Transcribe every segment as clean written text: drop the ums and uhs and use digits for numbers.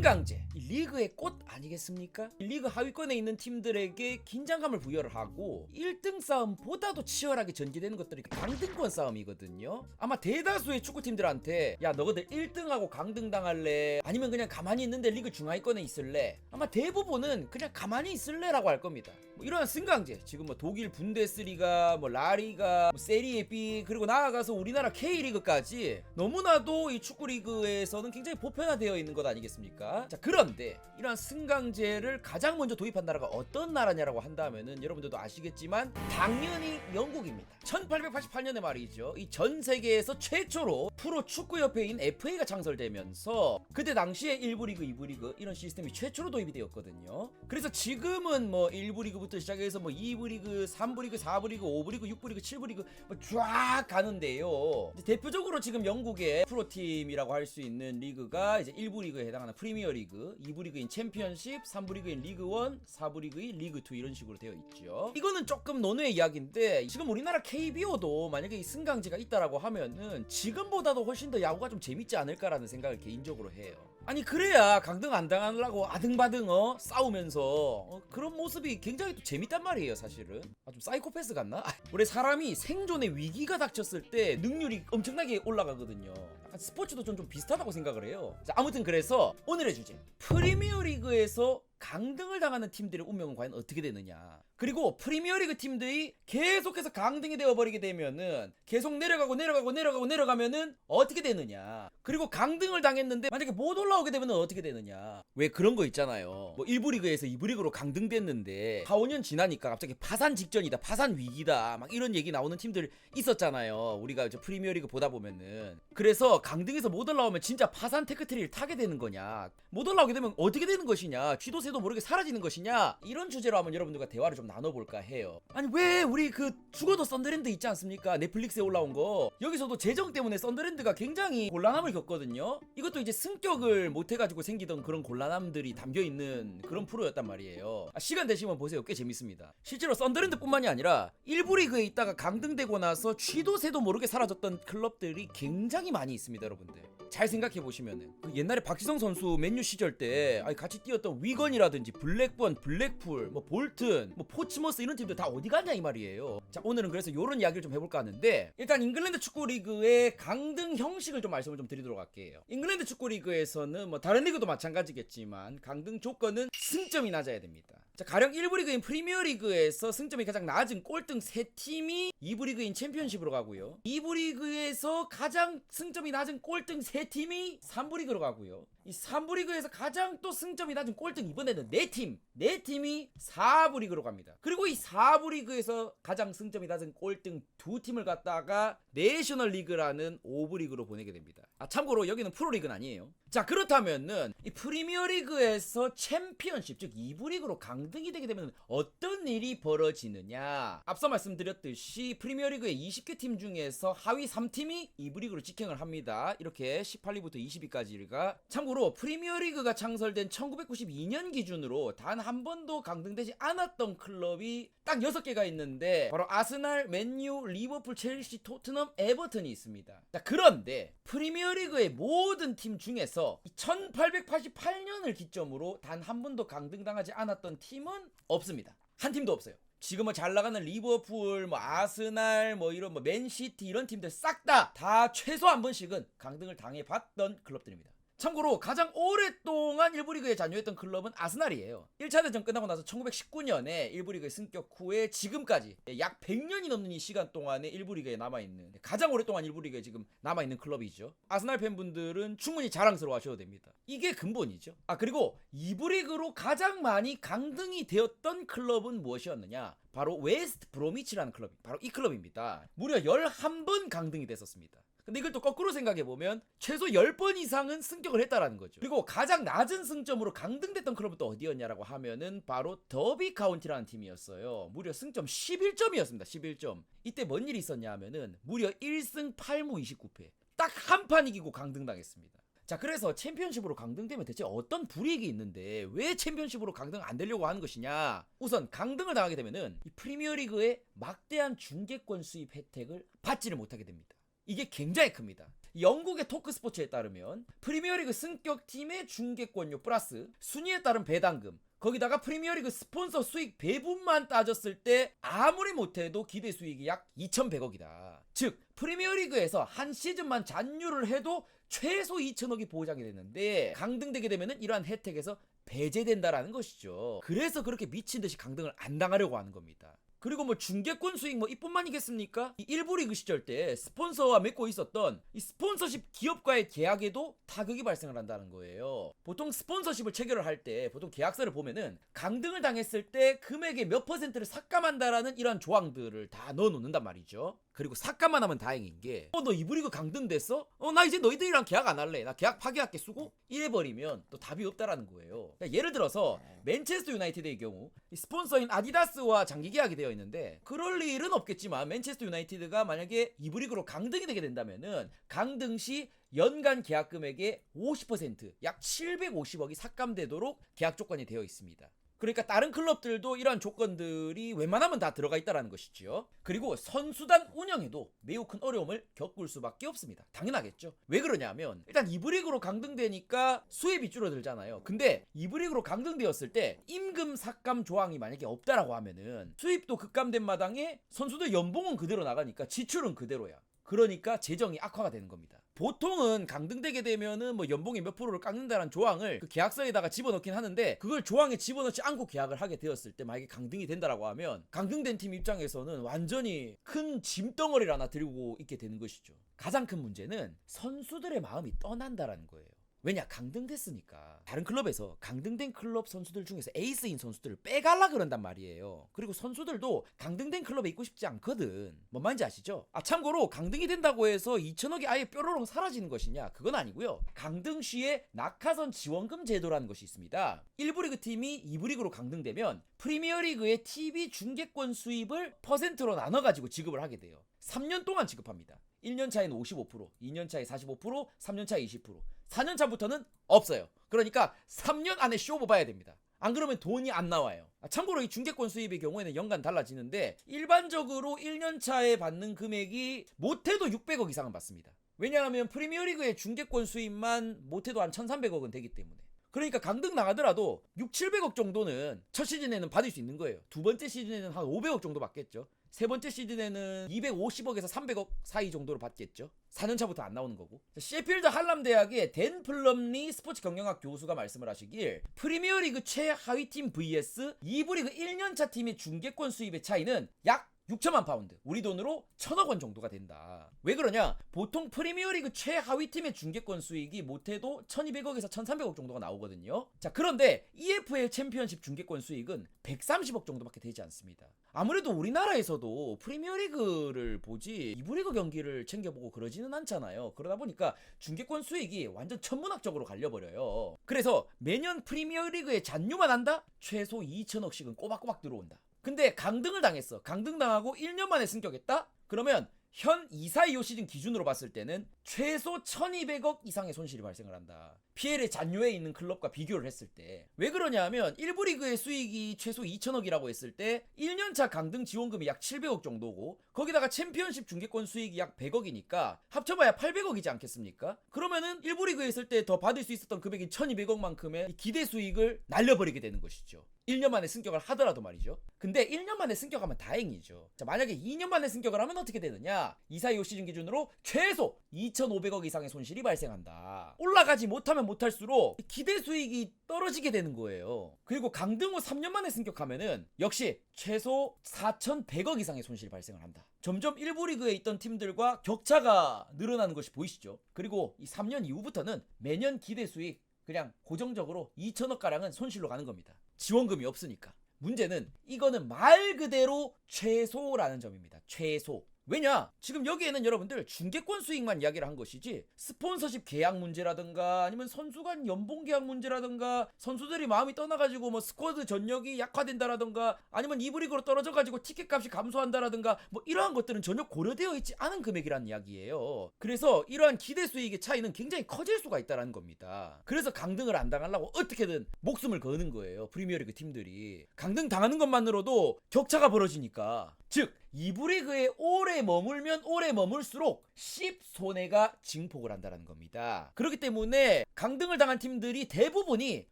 승강제, 이 리그의 꽃 아니겠습니까? 이 리그 하위권에 있는 팀들에게 긴장감을 부여를 하고 1등 싸움보다도 치열하게 전개되는 것들이 강등권 싸움이거든요. 아마 대다수의 축구팀들한테 야 너희들 1등하고 강등 당할래? 아니면 그냥 가만히 있는데 리그 중하위권에 있을래? 아마 대부분은 그냥 가만히 있을래? 라고 할 겁니다. 뭐 이러한 승강제, 지금 뭐 독일 분데스리가, 뭐 라리가, 뭐 세리에 B, 그리고 나아가서 우리나라 K리그까지 너무나도 이 축구리그에서는 굉장히 보편화되어 있는 것 아니겠습니까? 자, 그런데 이러한 승강제를 가장 먼저 도입한 나라가 어떤 나라냐라고 한다면은 여러분들도 아시겠지만 당연히 영국입니다. 1888년에 말이죠. 이 전 세계에서 최초로 프로 축구협회인 FA가 창설되면서 그때 당시에 1부 리그, 2부 리그 이런 시스템이 최초로 도입이 되었거든요. 그래서 지금은 뭐 1부 리그부터 시작해서 뭐 2부 리그, 3부 리그, 4부 리그, 5부 리그, 6부 리그, 7부 리그 뭐 쫙 가는데요. 대표적으로 지금 영국의 프로팀이라고 할 수 있는 리그가 이제 1부 리그에 해당하는 프리미어 리그, 2부 리그인 챔피언십, 3부 리그인 리그 1, 4부 리그인 리그 2 이런 식으로 되어 있죠. 이거는 조금 논외의 이야기인데 지금 우리나라 KBO도 만약에 이 승강제가 있다라고 하면은 지금보다도 훨씬 더 야구가 좀 재밌지 않을까라는 생각을 개인적으로 해요. 아니 그래야 강등 안 당하려고 아등바등 싸우면서 그런 모습이 굉장히 또 재밌단 말이에요. 사실은 좀 사이코패스 같나? 우리 사람이 생존의 위기가 닥쳤을 때 능률이 엄청나게 올라가거든요. 약간 스포츠도 좀 비슷하다고 생각을 해요. 자, 아무튼 그래서 오늘의 주제, 프리미어 리그에서 강등을 당하는 팀들의 운명은 과연 어떻게 되느냐, 그리고 프리미어리그 팀들이 계속해서 강등이 되어버리게 되면은 계속 내려가면은 어떻게 되느냐, 그리고 강등을 당했는데 만약에 못 올라오게 되면은 어떻게 되느냐. 왜 그런 거 있잖아요. 뭐 1부 리그에서 2부 리그로 강등됐는데 4, 5년 지나니까 갑자기 파산 직전이다, 파산 위기다, 막 이런 얘기 나오는 팀들 있었잖아요. 우리가 이제 프리미어리그 보다 보면은. 그래서 강등에서 못 올라오면 진짜 파산 테크트리를 타게 되는 거냐, 못 올라오게 되면 어떻게 되는 것이냐, 쥐도새도 모르게 사라지는 것이냐, 이런 주제로 한번 여러분들과 대화를 좀 나눠볼까 해요. 아니 왜 우리 그 죽어도 썬더랜드 있지 않습니까? 넷플릭스에 올라온 거. 여기서도 재정 때문에 썬더랜드가 굉장히 곤란함을 겪거든요. 이것도 이제 승격을 못해가지고 생기던 그런 곤란함들이 담겨있는 그런 프로였단 말이에요. 시간 되시면 보세요. 꽤 재밌습니다. 실제로 썬더랜드 뿐만이 아니라 1부 리그에 있다가 강등되고 나서 쥐도새도 모르게 사라졌던 클럽들이 굉장히 많이 있습니다. 여러분들 잘 생각해보시면은 그 옛날에 박지성 선수 맨유 시절 때 같이 뛰었던 위건이라든지 블랙번, 블랙풀, 뭐 볼튼, 뭐 포츠머스 이런 팀들 다 어디 갔냐 이 말이에요. 자, 오늘은 그래서 요런 이야기를 좀 해볼까 하는데, 일단 잉글랜드 축구 리그의 강등 형식을 좀 말씀을 좀 드리도록 할게요. 잉글랜드 축구 리그에서는 뭐 다른 리그도 마찬가지겠지만 강등 조건은 승점이 낮아야 됩니다. 자, 가령 1부 리그인 프리미어 리그에서 승점이 가장 낮은 꼴등 3팀이 2부 리그인 챔피언십으로 가고요. 2부 리그에서 가장 승점이 낮은 꼴등 3팀이 3부 리그로 가고요. 이 3부 리그에서 가장 또 승점이 낮은 꼴등 이번에는 4팀이 4부 리그로 갑니다. 그리고 이 4부 리그에서 가장 승점이 낮은 꼴등 2팀을 갖다가 내셔널 리그라는 5부 리그로 보내게 됩니다. 참고로 여기는 프로 리그는 아니에요. 자, 그렇다면은 이 프리미어 리그에서 챔피언십, 즉 2부 리그로 강등이 되게 되면 어떤 일이 벌어지느냐. 앞서 말씀드렸듯이 프리미어 리그의 20개 팀 중에서 하위 3팀이 2부 리그로 직행을 합니다. 이렇게 18위부터 20위까지가. 참고로 프리미어 리그가 창설된 1992년 기준으로 단 한 번도 강등되지 않았던 클럽이 딱 6개가 있는데 바로 아스날, 맨유, 리버풀, 첼시, 토트넘, 에버튼이 있습니다. 자, 그런데 프리미어 리그의 모든 팀 중에서 1888년을 기점으로 단 한 번도 강등당하지 않았던 팀은 없습니다. 한 팀도 없어요. 지금 뭐 잘 나가는 리버풀, 뭐 아스날, 뭐 이런 뭐 맨시티 이런 팀들 싹 다 최소 한 번씩은 강등을 당해봤던 클럽들입니다. 참고로 가장 오랫동안 1부 리그에 잔여했던 클럽은 아스날이에요. 1차 대전 끝나고 나서 1919년에 1부 리그에 승격 후에 지금까지 약 100년이 넘는 이 시간 동안에 1부 리그에 남아있는, 가장 오랫동안 1부 리그에 지금 남아있는 클럽이죠. 아스날 팬분들은 충분히 자랑스러워 하셔도 됩니다. 이게 근본이죠. 그리고 2부 리그로 가장 많이 강등이 되었던 클럽은 무엇이었느냐? 바로 웨스트 브로미치라는 클럽이 바로 이 클럽입니다. 무려 11번 강등이 됐었습니다. 근데 이걸 또 거꾸로 생각해보면 최소 10번 이상은 승격을 했다라는 거죠. 그리고 가장 낮은 승점으로 강등됐던 클럽은 또 어디였냐라고 하면은 바로 더비 카운티라는 팀이었어요. 무려 승점 11점이었습니다. 11점. 이때 뭔 일이 있었냐 하면은 무려 1승 8무 29패. 딱 한 판 이기고 강등당했습니다. 자, 그래서 챔피언십으로 강등되면 대체 어떤 불이익이 있는데 왜 챔피언십으로 강등 안 되려고 하는 것이냐? 우선 강등을 당하게 되면은 이 프리미어리그의 막대한 중계권 수입 혜택을 받지를 못하게 됩니다. 이게 굉장히 큽니다. 영국의 토크스포츠에 따르면 프리미어리그 승격팀의 중계권료 플러스 순위에 따른 배당금, 거기다가 프리미어리그 스폰서 수익 배분만 따졌을 때 아무리 못해도 기대 수익이 약 2,100억이다. 즉 프리미어리그에서 한 시즌만 잔류를 해도 최소 2,000억이 보장이 되는데 강등되게 되면 이러한 혜택에서 배제된다라는 것이죠. 그래서 그렇게 미친듯이 강등을 안 당하려고 하는 겁니다. 그리고 뭐 중계권 수익 뭐 이뿐만이겠습니까? 이 1부 리그 시절 때 스폰서와 맺고 있었던 이 스폰서십 기업과의 계약에도 타격이 발생을 한다는 거예요. 보통 스폰서십을 체결을 할 때 보통 계약서를 보면은 강등을 당했을 때 금액의 몇 %를 삭감한다라는 이런 조항들을 다 넣어 놓는단 말이죠. 그리고 삭감만 하면 다행인 게 너 2부 리그 강등됐어? 나 이제 너희들이랑 계약 안 할래. 나 계약 파기할게 수고? 이래버리면 또 답이 없다라는 거예요. 그러니까 예를 들어서 맨체스터 유나이티드의 경우 이 스폰서인 아디다스와 장기 계약이 되어 있는데 그럴 일은 없겠지만 맨체스터 유나이티드가 만약에 2부 리그로 강등이 되게 된다면은 강등 시 연간 계약 금액의 50%, 약 750억이 삭감되도록 계약 조건이 되어 있습니다. 그러니까 다른 클럽들도 이러한 조건들이 웬만하면 다 들어가 있다는 것이지요. 그리고 선수단 운영에도 매우 큰 어려움을 겪을 수밖에 없습니다. 당연하겠죠. 왜 그러냐면 일단 2부 리그로 강등되니까 수입이 줄어들잖아요. 근데 2부 리그로 강등되었을 때 임금 삭감 조항이 만약에 없다라고 하면은 수입도 급감된 마당에 선수들 연봉은 그대로 나가니까 지출은 그대로야. 그러니까 재정이 악화가 되는 겁니다. 보통은 강등되게 되면은 뭐 연봉의 몇 프로를 깎는다는 조항을 그 계약서에다가 집어넣긴 하는데 그걸 조항에 집어넣지 않고 계약을 하게 되었을 때 만약에 강등이 된다라고 하면 강등된 팀 입장에서는 완전히 큰 짐덩어리를 하나 들고 있게 되는 것이죠. 가장 큰 문제는 선수들의 마음이 떠난다라는 거예요. 왜냐, 강등됐으니까 다른 클럽에서 강등된 클럽 선수들 중에서 에이스인 선수들을 빼갈라 그런단 말이에요. 그리고 선수들도 강등된 클럽에 있고 싶지 않거든. 뭔 말인지 아시죠? 참고로 강등이 된다고 해서 2,000억이 아예 뾰로롱 사라지는 것이냐, 그건 아니고요. 강등 시에 낙하선 지원금 제도라는 것이 있습니다. 1부 리그 팀이 2부 리그로 강등되면 프리미어리그의 TV 중계권 수입을 퍼센트로 나눠가지고 지급을 하게 돼요. 3년 동안 지급합니다. 1년 차에는 55%, 2년 차에 45%, 3년 차에 20%, 4년 차부터는 없어요. 그러니까 3년 안에 쇼부 봐야 됩니다. 안 그러면 돈이 안 나와요. 참고로 이 중계권 수입의 경우에는 연간 달라지는데 일반적으로 1년 차에 받는 금액이 못해도 600억 이상은 받습니다. 왜냐하면 프리미어리그의 중계권 수입만 못해도 한 1,300억은 되기 때문에. 그러니까 강등 나가더라도 6, 700억 정도는 첫 시즌에는 받을 수 있는 거예요. 두 번째 시즌에는 한 500억 정도 받겠죠. 세 번째 시즌에는 250억에서 300억 사이 정도로 받겠죠. 4년차부터 안 나오는 거고. 셰필드 할람 대학의 댄 플럼리 스포츠 경영학 교수가 말씀을 하시길 프리미어리그 최하위팀 vs 2부 리그 1년차 팀의 중계권 수입의 차이는 약 6천만 파운드, 우리 돈으로 1,000억 원 정도가 된다. 왜 그러냐? 보통 프리미어리그 최하위팀의 중계권 수익이 못해도 1,200억에서 1,300억 정도가 나오거든요. 자, 그런데 EFL 챔피언십 중계권 수익은 130억 정도밖에 되지 않습니다. 아무래도 우리나라에서도 프리미어리그를 보지 2부 리그 경기를 챙겨보고 그러지는 않잖아요. 그러다 보니까 중계권 수익이 완전 천문학적으로 갈려버려요. 그래서 매년 프리미어리그에 잔류만 한다? 최소 2,000억씩은 꼬박꼬박 들어온다. 근데 강등을 당했어. 강등당하고 1년 만에 승격했다? 그러면 현 2-4-25 시즌 기준으로 봤을 때는 최소 1,200억 이상의 손실이 발생을 한다. PL에 잔류해 있는 클럽과 비교를 했을 때. 왜 그러냐 하면 1부 리그의 수익이 최소 2,000억이라고 했을 때 1년차 강등 지원금이 약 700억 정도고 거기다가 챔피언십 중계권 수익이 약 100억이니까 합쳐봐야 800억이지 않겠습니까? 그러면은 1부 리그에 있을 때 더 받을 수 있었던 금액인 1,200억만큼의 기대 수익을 날려버리게 되는 것이죠. 1년 만에 승격을 하더라도 말이죠. 근데 1년 만에 승격하면 다행이죠. 자, 만약에 2년 만에 승격을 하면 어떻게 되느냐? 2-4-25 시즌 기준으로 최소 2,500억 이상의 손실이 발생한다. 올라가지 못하면 못할수록 기대 수익이 떨어지게 되는 거예요. 그리고 강등 후 3년 만에 승격하면은 역시 최소 4,100억 이상의 손실이 발생을 한다. 점점 1부 리그에 있던 팀들과 격차가 늘어나는 것이 보이시죠? 그리고 이 3년 이후부터는 매년 기대 수익 그냥 고정적으로 2,000억 가량은 손실로 가는 겁니다. 지원금이 없으니까. 문제는 이거는 말 그대로 최소라는 점입니다. 최소. 왜냐? 지금 여기에는 여러분들 중계권 수익만 이야기를 한 것이지 스폰서십 계약 문제라든가 아니면 선수 간 연봉 계약 문제라든가 선수들이 마음이 떠나가지고 뭐 스쿼드 전력이 약화된다라든가 아니면 2부 리그로 떨어져가지고 티켓값이 감소한다라든가 뭐 이러한 것들은 전혀 고려되어 있지 않은 금액이란 이야기예요. 그래서 이러한 기대 수익의 차이는 굉장히 커질 수가 있다는 겁니다. 그래서 강등을 안 당하려고 어떻게든 목숨을 거는 거예요. 프리미어리그 팀들이. 강등 당하는 것만으로도 격차가 벌어지니까 즉 2부 리그에 오래 머물면 오래 머물수록 씹손해가 증폭을 한다는 겁니다. 그렇기 때문에 강등을 당한 팀들이 대부분이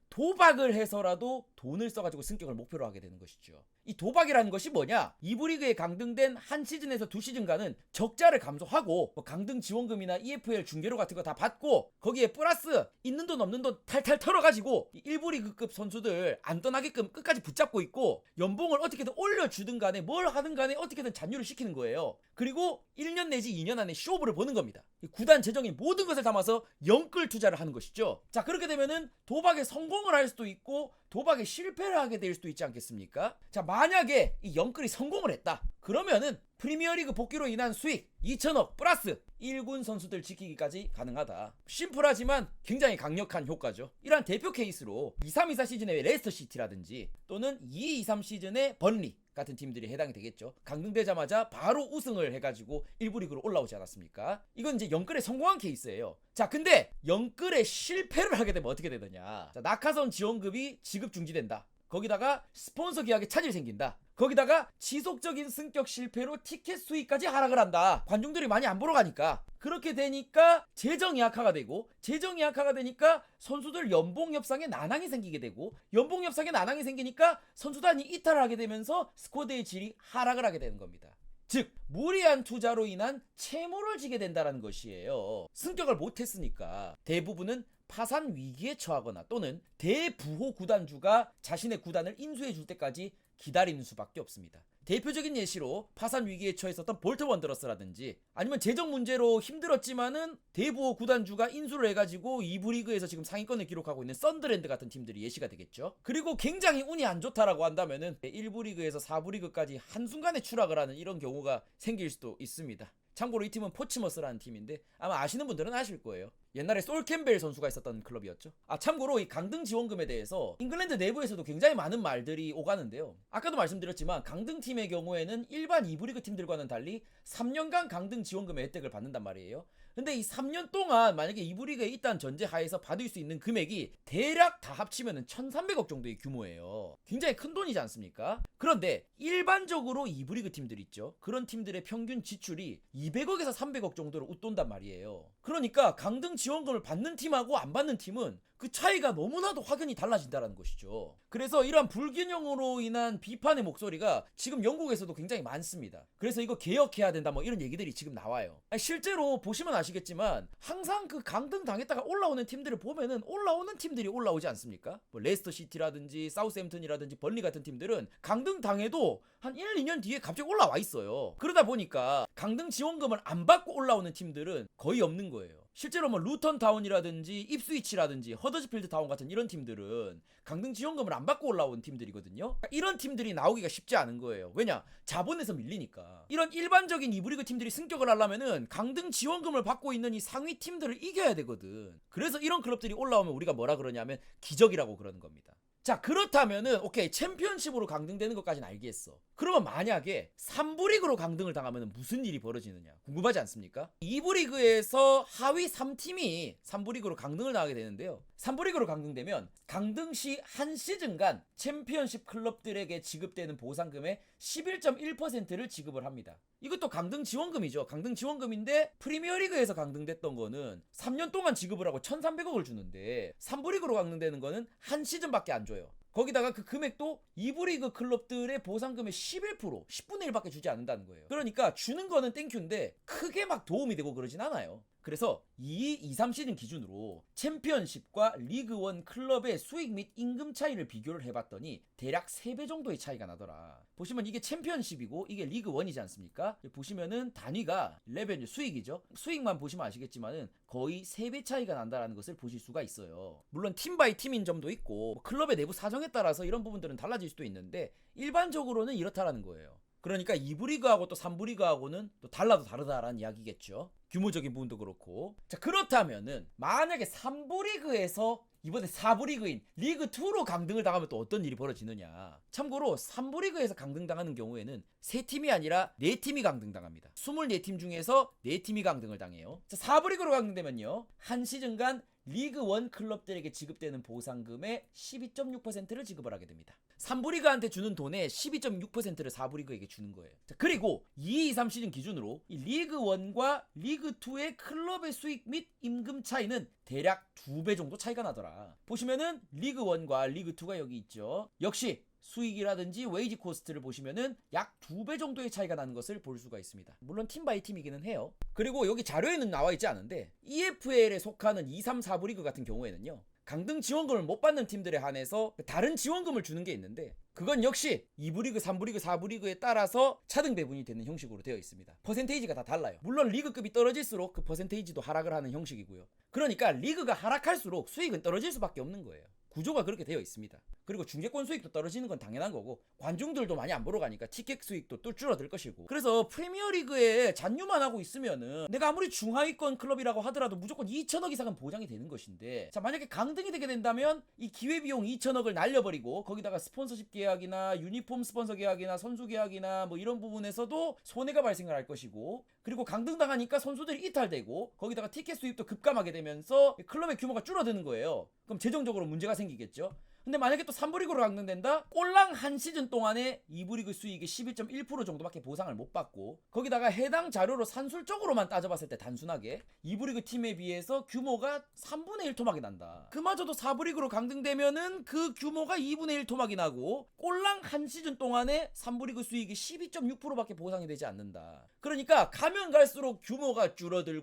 도박을 해서라도 돈을 써가지고 승격을 목표로 하게 되는 것이죠. 이 도박이라는 것이 뭐냐? 2부 리그에 강등된 한 시즌에서 두 시즌간은 적자를 감소하고 뭐 강등 지원금이나 EFL 중계료 같은 거 다 받고 거기에 플러스 있는 돈 없는 돈 탈탈 털어가지고 1부 리그급 선수들 안 떠나게끔 끝까지 붙잡고 있고 연봉을 어떻게든 올려주든 간에 뭘 하든 간에 어떻게든 잔류를 시키는 거예요. 그리고 1년 내지 2년 안에 쇼부를 보는 겁니다. 구단 재정인 모든 것을 담아서 영끌 투자를 하는 것이죠. 자, 그렇게 되면은 도박에 성공을 할 수도 있고 도박에 실패를 하게 될 수도 있지 않겠습니까? 자, 만약에 이 영끌이 성공을 했다. 그러면은 프리미어리그 복귀로 인한 수익 2천억 플러스 1군 선수들 지키기까지 가능하다. 심플하지만 굉장히 강력한 효과죠. 이러한 대표 케이스로 23-24 시즌의 레스터 시티라든지 또는 22-23 시즌의 번리 같은 팀들이 해당이 되겠죠. 강등되자마자 바로 우승을 해가지고 1부 리그로 올라오지 않았습니까? 이건 이제 영끌에 성공한 케이스예요. 자, 근데 영끌에 실패를 하게 되면 어떻게 되느냐? 자, 낙하선 지원급이 지급 중지된다. 거기다가 스폰서 계약에 차질이 생긴다. 거기다가 지속적인 승격 실패로 티켓 수익까지 하락을 한다. 관중들이 많이 안 보러 가니까. 그렇게 되니까 재정이 악화가 되고 재정이 악화가 되니까 선수들 연봉 협상에 난항이 생기게 되고 연봉 협상에 난항이 생기니까 선수단이 이탈을 하게 되면서 스쿼드의 질이 하락을 하게 되는 겁니다. 즉 무리한 투자로 인한 채무를 지게 된다는 것이에요. 승격을 못했으니까 대부분은 파산 위기에 처하거나 또는 대부호 구단주가 자신의 구단을 인수해 줄 때까지 기다리는 수밖에 없습니다. 대표적인 예시로 파산 위기에 처했었던 볼트 원더러스라든지 아니면 재정 문제로 힘들었지만은 대부호 구단주가 인수를 해가지고 2부 리그에서 지금 상위권을 기록하고 있는 썬더랜드 같은 팀들이 예시가 되겠죠. 그리고 굉장히 운이 안 좋다라고 한다면은 1부 리그에서 4부 리그까지 한순간에 추락을 하는 이런 경우가 생길 수도 있습니다. 참고로 이 팀은 포츠머스라는 팀인데 아마 아시는 분들은 아실 거예요. 옛날에 솔 캠벨 선수가 있었던 클럽이었죠. 참고로 이 강등 지원금에 대해서 잉글랜드 내부에서도 굉장히 많은 말들이 오가는데요. 아까도 말씀드렸지만 강등팀의 경우에는 일반 2부 리그 팀들과는 달리 3년간 강등 지원금의 혜택을 받는단 말이에요. 근데 이 3년 동안 만약에 2부 리그에 있다는 전제 하에서 받을 수 있는 금액이 대략 다 합치면 1,300억 정도의 규모예요. 굉장히 큰 돈이지 않습니까? 그런데 일반적으로 2부 리그 팀들 있죠. 그런 팀들의 평균 지출이 200억에서 300억 정도로 웃돈단 말이에요. 그러니까 강등 지원금을 받는 팀하고 안 받는 팀은 그 차이가 너무나도 확연히 달라진다는 것이죠. 그래서 이러한 불균형으로 인한 비판의 목소리가 지금 영국에서도 굉장히 많습니다. 그래서 이거 개혁해야 된다 뭐 이런 얘기들이 지금 나와요. 실제로 보시면 아시겠지만 항상 그 강등 당했다가 올라오는 팀들을 보면은 올라오는 팀들이 올라오지 않습니까? 뭐 레스터 시티라든지 사우스햄튼이라든지 번리 같은 팀들은 강등 당해도 한 1, 2년 뒤에 갑자기 올라와 있어요. 그러다 보니까 강등 지원금을 안 받고 올라오는 팀들은 거의 없는 거예요. 실제로 뭐 루턴 타운이라든지 입스위치라든지 허더스필드 타운 같은 이런 팀들은 강등 지원금을 안 받고 올라온 팀들이거든요. 이런 팀들이 나오기가 쉽지 않은 거예요. 왜냐? 자본에서 밀리니까. 이런 일반적인 2부 리그 팀들이 승격을 하려면은 강등 지원금을 받고 있는 이 상위 팀들을 이겨야 되거든. 그래서 이런 클럽들이 올라오면 우리가 뭐라 그러냐면 기적이라고 그러는 겁니다. 자, 그렇다면은 오케이, 챔피언십으로 강등되는 것까지는 알겠어. 그러면 만약에 3부 리그로 강등을 당하면 무슨 일이 벌어지느냐 궁금하지 않습니까? 2부 리그에서 하위 3팀이 3부 리그로 강등을 당하게 되는데요. 3부 리그로 강등되면 강등 시 한 시즌간 챔피언십 클럽들에게 지급되는 보상금의 11.1%를 지급을 합니다. 이것도 강등 지원금이죠. 강등 지원금인데 프리미어리그에서 강등됐던 거는 3년 동안 지급을 하고 1,300억을 주는데 3부 리그로 강등되는 거는 한 시즌밖에 안 줘요. 거기다가 그 금액도 2부 리그 클럽들의 보상금의 11%, 10분의 1밖에 주지 않는다는 거예요. 그러니까 주는 거는 땡큐인데 크게 막 도움이 되고 그러진 않아요. 그래서 2-3 시즌 기준으로 챔피언십과 리그1 클럽의 수익 및 임금 차이를 비교를 해봤더니 대략 3배 정도의 차이가 나더라. 보시면 이게 챔피언십이고 이게 리그1이지 않습니까? 보시면은 단위가 레베뉴, 수익이죠. 수익만 보시면 아시겠지만은 거의 3배 차이가 난다는 것을 보실 수가 있어요. 물론 팀 바이 팀인 점도 있고 클럽의 내부 사정에 따라서 이런 부분들은 달라질 수도 있는데 일반적으로는 이렇다라는 거예요. 그러니까 2부 리그하고 또 3부 리그하고는 또 달라도 다르다라는 이야기겠죠. 규모적인 부분도 그렇고. 자, 그렇다면은 만약에 3부 리그에서 이번에 4부 리그인 리그2로 강등을 당하면 또 어떤 일이 벌어지느냐. 참고로 3부 리그에서 강등당하는 경우에는 3팀이 아니라 4팀이 강등당합니다. 24팀 중에서 4팀이 강등을 당해요. 자, 4부 리그로 강등되면요, 한 시즌간 리그 1 클럽들에게 지급되는 보상금의 12.6%를 지급을 하게 됩니다. 3부 리그한테 주는 돈의 12.6%를 4부 리그에게 주는 거예요. 자, 그리고 2-2-3 시즌 기준으로 이 리그 1과 리그 2의 클럽의 수익 및 임금 차이는 대략 2배 정도 차이가 나더라. 보시면은 리그 1과 리그 2가 여기 있죠. 역시 수익이라든지 웨이지 코스트를 보시면은 약 2배 정도의 차이가 나는 것을 볼 수가 있습니다. 물론 팀 바이 팀이기는 해요. 그리고 여기 자료에는 나와 있지 않은데 EFL에 속하는 2, 3, 4부 리그 같은 경우에는요, 강등 지원금을 못 받는 팀들에 한해서 다른 지원금을 주는 게 있는데, 그건 역시 2부 리그, 3부 리그, 4부 리그에 따라서 차등 배분이 되는 형식으로 되어 있습니다. 퍼센테이지가 다 달라요. 물론 리그급이 떨어질수록 그 퍼센테이지도 하락을 하는 형식이고요. 그러니까 리그가 하락할수록 수익은 떨어질 수밖에 없는 거예요. 구조가 그렇게 되어 있습니다. 그리고 중계권 수익도 떨어지는 건 당연한 거고, 관중들도 많이 안 보러 가니까 티켓 수익도 또 줄어들 것이고, 그래서 프리미어리그에 잔류만 하고 있으면은 내가 아무리 중하위권 클럽이라고 하더라도 무조건 2천억 이상은 보장이 되는 것인데, 자, 만약에 강등이 되게 된다면 이 기회비용 2천억을 날려버리고 거기다가 스폰서십 계약이나 유니폼 스폰서 계약이나 선수 계약이나 뭐 이런 부분에서도 손해가 발생을 할 것이고, 그리고 강등당하니까 선수들이 이탈되고 거기다가 티켓 수입도 급감하게 되면서 클럽의 규모가 줄어드는 거예요. 그럼 재정적으로 문제가 생기겠죠. 근데 만약에 또 3부 리그로 강등된다? 꼴랑 한 시즌 동안에 2부 리그 수익의 11.1% 정도밖에 보상을 못 받고, 거기다가 해당 자료로 산술적으로만 따져봤을 때 단순하게 2부 리그 팀에 비해서 규모가 3분의 1 토막이 난다. 그마저도 4부 리그로 강등되면은 그 규모가 2분의 1 토막이 나고 꼴랑 한 시즌 동안에 3부 리그 수익이 12.6%밖에 보상이 되지 않는다. 그러니까 가면 갈수록 규모가 줄어들어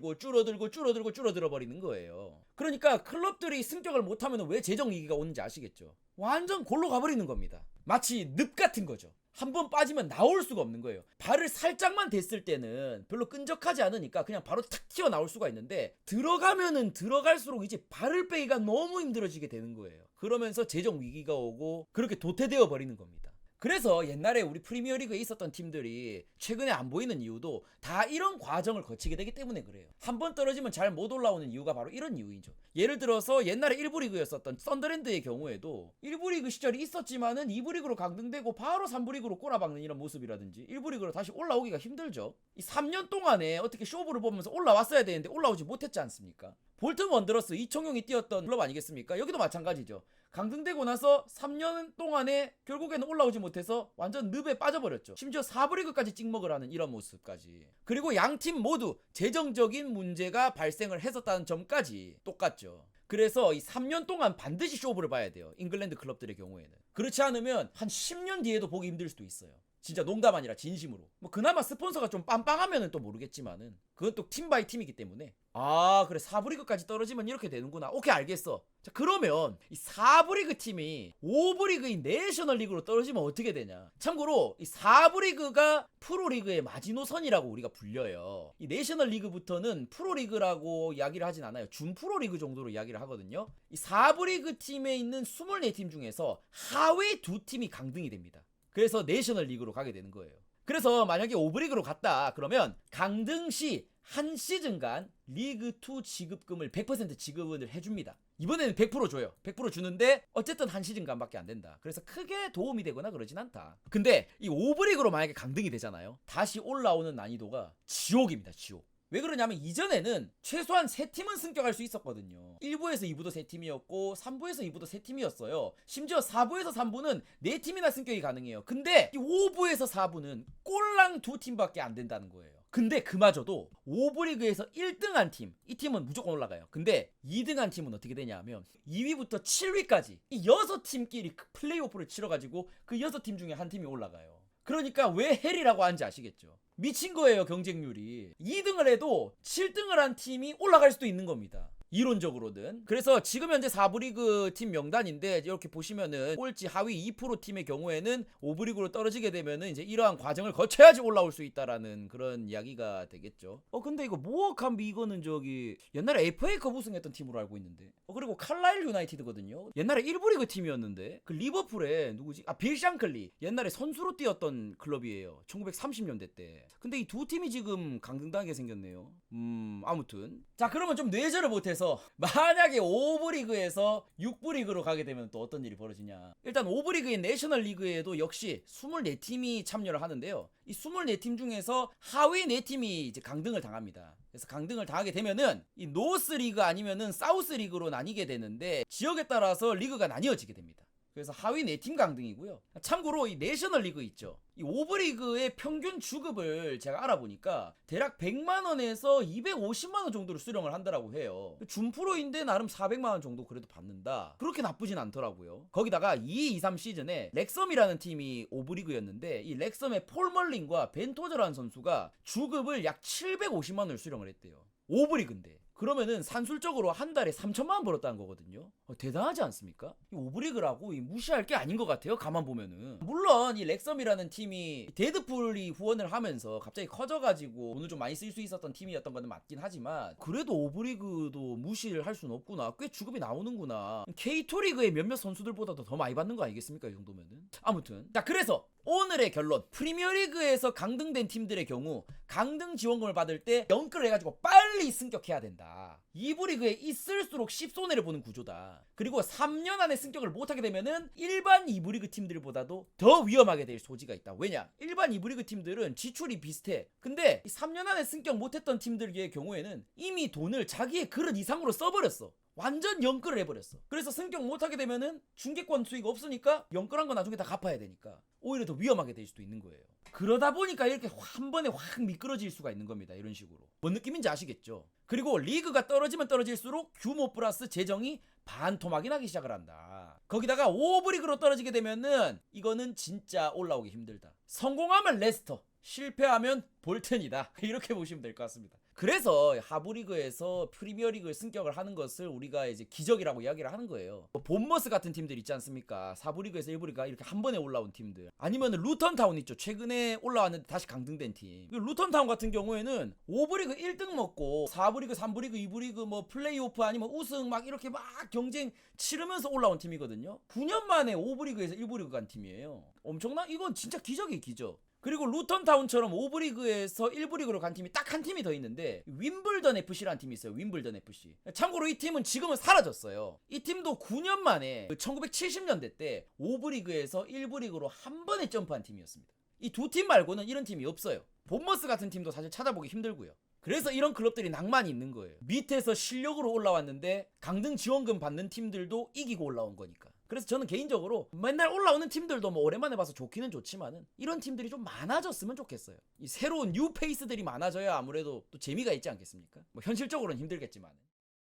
버리는 거예요. 그러니까 클럽들이 승격을 못하면 왜 재정 위기가 오는지 아시겠죠? 완전 골로 가버리는 겁니다. 마치 늪 같은 거죠. 한번 빠지면 나올 수가 없는 거예요. 발을 살짝만 댔을 때는 별로 끈적하지 않으니까 그냥 바로 탁 튀어나올 수가 있는데, 들어가면은 들어갈수록 이제 발을 빼기가 너무 힘들어지게 되는 거예요. 그러면서 재정 위기가 오고 그렇게 도태되어 버리는 겁니다. 그래서 옛날에 우리 프리미어리그에 있었던 팀들이 최근에 안 보이는 이유도 다 이런 과정을 거치게 되기 때문에 그래요. 한번 떨어지면 잘 못 올라오는 이유가 바로 이런 이유이죠. 예를 들어서 옛날에 1부 리그였었던 썬더랜드의 경우에도 1부 리그 시절이 있었지만은 2부 리그로 강등되고 바로 3부 리그로 꼬라박는 이런 모습이라든지, 1부 리그로 다시 올라오기가 힘들죠. 이 3년 동안에 어떻게 쇼부를 보면서 올라왔어야 되는데 올라오지 못했지 않습니까? 볼튼 원더러스 이청용이 뛰었던 클럽 아니겠습니까? 여기도 마찬가지죠. 강등되고 나서 3년 동안에 결국에는 올라오지 못해서 완전 늪에 빠져버렸죠. 심지어 4부 리그까지 찍먹을 하는 이런 모습까지. 그리고 양팀 모두 재정적인 문제가 발생을 했었다는 점까지 똑같죠. 그래서 이 3년 동안 반드시 쇼부를 봐야 돼요. 잉글랜드 클럽들의 경우에는. 그렇지 않으면 한 10년 뒤에도 보기 힘들 수도 있어요. 진짜 농담 아니라 진심으로. 뭐 그나마 스폰서가 좀 빵빵하면은 또 모르겠지만은 그건 또 팀 바이 팀이기 때문에, 아 그래 4부 리그까지 떨어지면 이렇게 되는구나, 오케이 알겠어. 자, 그러면 이 4부 리그 팀이 5부 리그인 내셔널 리그로 떨어지면 어떻게 되냐. 참고로 이 4부 리그가 프로리그의 마지노선이라고 우리가 불려요. 이 내셔널 리그부터는 프로리그라고 이야기를 하진 않아요. 준프로리그 정도로 이야기를 하거든요. 이 4부 리그 팀에 있는 24팀 중에서 하위 2팀이 강등이 됩니다. 그래서 내셔널 리그로 가게 되는 거예요. 그래서 만약에 5부 리그로 갔다 그러면 강등 시 한 시즌간 리그2 지급금을 100% 지급을 해줍니다. 이번에는 100% 줘요. 100% 주는데 어쨌든 한 시즌간밖에 안 된다. 그래서 크게 도움이 되거나 그러진 않다. 근데 이 5부 리그로 만약에 강등이 되잖아요. 다시 올라오는 난이도가 지옥입니다. 지옥. 왜 그러냐면 이전에는 최소한 3팀은 승격할 수 있었거든요. 1부에서 2부도 3팀이었고 3부에서 2부도 3팀이었어요. 심지어 4부에서 3부는 4팀이나 승격이 가능해요. 근데 이 5부에서 4부는 꼴랑 2팀밖에 안 된다는 거예요. 근데 그마저도 5부 리그에서 1등한 팀, 이 팀은 무조건 올라가요. 근데 2등한 팀은 어떻게 되냐 하면 2위부터 7위까지 이 6팀끼리 플레이오프를 치러가지고 그 6팀 중에 한 팀이 올라가요. 그러니까 왜 헬이라고 하는지 아시겠죠? 미친 거예요, 경쟁률이. 2등을 해도 7등을 한 팀이 올라갈 수도 있는 겁니다. 이론적으로는. 그래서 지금 현재 4부 리그 팀 명단인데 이렇게 보시면은 꼴찌 하위 2% 팀의 경우에는 5부 리그로 떨어지게 되면은 이제 이러한 과정을 거쳐야지 올라올 수 있다라는 그런 이야기가 되겠죠. 근데 이거 모어캄비 이거는 저기 옛날에 FA컵 우승했던 팀으로 알고 있는데. 그리고 칼라일 유나이티드거든요. 옛날에 1부 리그 팀이었는데 그 리버풀에 누구지? 빌 샹클리. 옛날에 선수로 뛰었던 클럽이에요. 1930년대 때. 근데 이 두 팀이 지금 강등당하게 생겼네요. 아무튼. 자, 그러면 좀 뇌절을 못해서 그래서 만약에 5부 리그에서 6부 리그로 가게 되면 또 어떤 일이 벌어지냐. 일단 5부 리그의 내셔널 리그에도 역시 24팀이 참여를 하는데요. 이 24팀 중에서 하위 4팀이 이제 강등을 당합니다. 그래서 강등을 당하게 되면은 이 노스 리그 아니면은 사우스 리그로 나뉘게 되는데 지역에 따라서 리그가 나뉘어지게 됩니다. 그래서 하위 4팀 강등이고요. 참고로 이 내셔널 리그 있죠. 이 오브 리그의 평균 주급을 제가 알아보니까 대략 100만원에서 250만원 정도를 수령을 한다라고 해요. 준프로인데 나름 400만원 정도 그래도 받는다. 그렇게 나쁘진 않더라고요. 거기다가 2-2-3 시즌에 렉섬이라는 팀이 오브 리그였는데 이 렉섬의 폴 멀린과 벤 토저라는 선수가 주급을 약 750만원을 수령을 했대요. 오브 리그인데. 그러면은 산술적으로 한 달에 3천만 원 벌었다는 거거든요. 대단하지 않습니까? 이 오브리그라고 무시할 게 아닌 것 같아요. 가만 보면은. 물론 이 렉섬이라는 팀이 데드풀이 후원을 하면서 갑자기 커져가지고 돈을 좀 많이 쓸 수 있었던 팀이었던 건 맞긴 하지만 그래도 오브리그도 무시를 할 수는 없구나. 꽤 주급이 나오는구나. K2 리그의 몇몇 선수들보다도 더 많이 받는 거 아니겠습니까? 이 정도면은. 아무튼 자, 그래서 오늘의 결론. 프리미어리그에서 강등된 팀들의 경우 강등 지원금을 받을 때 연끌을 해가지고 빨리 승격해야 된다. 2부 리그에 있을수록 씹손해를 보는 구조다. 그리고 3년 안에 승격을 못하게 되면은 일반 2부 리그 팀들보다도 더 위험하게 될 소지가 있다. 왜냐? 일반 2부 리그 팀들은 지출이 비슷해. 근데 3년 안에 승격 못했던 팀들의 경우에는 이미 돈을 자기의 그릇 이상으로 써버렸어. 완전 연끌을 해버렸어. 그래서 승격 못하게 되면은 중계권 수익 없으니까 연끌한 거 나중에 다 갚아야 되니까 오히려 더 위험하게 될 수도 있는 거예요. 그러다 보니까 이렇게 한 번에 확 미끄러질 수가 있는 겁니다. 이런 식으로. 뭔 느낌인지 아시겠죠? 그리고 리그가 떨어지면 떨어질수록 규모 플러스 재정이 반토막이 나기 시작을 한다. 거기다가 5부 리그로 떨어지게 되면은 이거는 진짜 올라오기 힘들다. 성공하면 레스터, 실패하면 볼튼이다. 이렇게 보시면 될 것 같습니다. 그래서 하부 리그에서 프리미어 리그에 승격을 하는 것을 우리가 이제 기적이라고 이야기를 하는 거예요. 본머스 같은 팀들 있지 않습니까? 4부 리그에서 1부 리그가 이렇게 한 번에 올라온 팀들. 아니면 루턴 타운 있죠. 최근에 올라왔는데 다시 강등된 팀. 루턴 타운 같은 경우에는 5부 리그 1등 먹고 4부 리그, 3부 리그, 2부 리그 뭐 플레이오프 아니면 우승 막 이렇게 막 경쟁 치르면서 올라온 팀이거든요. 9년 만에 5부 리그에서 1부 리그 간 팀이에요. 엄청나? 이건 진짜 기적이에요, 기적. 그리고 루턴타운처럼 5부 리그에서 1부 리그로 간 팀이 딱 한 팀이 더 있는데 윈블던 FC라는 팀이 있어요. 윈블던 FC. 참고로 이 팀은 지금은 사라졌어요. 이 팀도 9년 만에 1970년대 때 5부 리그에서 1부 리그로 한 번에 점프한 팀이었습니다. 이 두 팀 말고는 이런 팀이 없어요. 본머스 같은 팀도 사실 찾아보기 힘들고요. 그래서 이런 클럽들이 낭만이 있는 거예요. 밑에서 실력으로 올라왔는데 강등 지원금 받는 팀들도 이기고 올라온 거니까. 그래서 저는 개인적으로 맨날 올라오는 팀들도 뭐 오랜만에 봐서 좋기는 좋지만은 이런 팀들이 좀 많아졌으면 좋겠어요. 이 새로운 뉴 페이스들이 많아져야 아무래도 또 재미가 있지 않겠습니까? 뭐 현실적으로는 힘들겠지만.